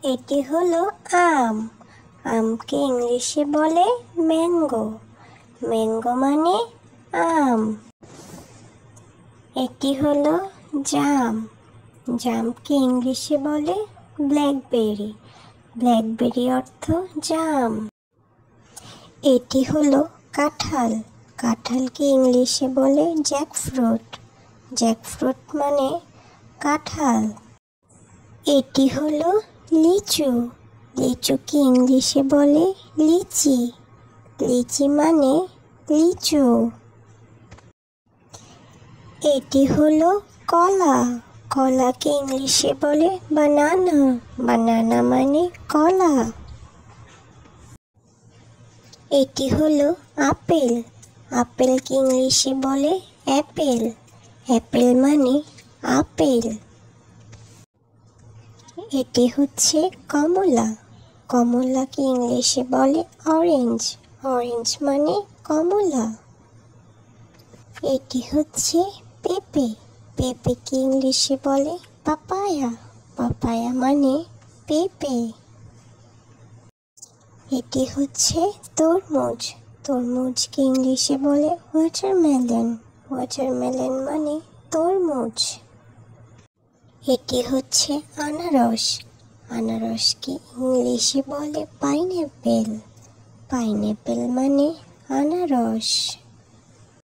এটি হলো আম। আমকে ইংলিশে বলে ম্যাঙ্গো। ম্যাঙ্গো মানে আম। এটি হলো জাম। জামকে ইংলিশে বলে ব্ল্যাকবেরি। ব্ল্যাকবেরি অর্থ জাম। এটি হলো কাঁঠাল। কাঁঠালকে ইংলিশে বলে জ্যাকফ্রুট। জ্যাকফ্রুট মানে কাঁঠাল। এটি হলো লিচু। লিচুকে ইংলিশে বলে লিচি। লিচি মানে লিচু। এটি হলো কলা। কলাকে ইংলিশে বলে বানানা। বানানা মানে কলা। এটি হলো আপেল। আপেলকে ইংলিশে বলে অ্যাপেল। অ্যাপেল মানে আপেল। এটি হচ্ছে কমলা। কমলাকে ইংলিশে বলে অরেঞ্জ। অরেঞ্জ মানে কমলা। এটি হচ্ছে পেঁপে। পেঁপেকে ইংলিশে বলে পাপায়া। পাপায়া মানে পেঁপে। এটি হচ্ছে তরমুজ। তরমুজকে ইংলিশে বলে ওয়াটারমেলন। ওয়াটারমেলন মানে তরমুজ। এটি হচ্ছে আনারস। আনারসকে ইংলিশে বলে পাইনঅ্যাপেল। পাইনঅ্যাপেল মানে আনারস।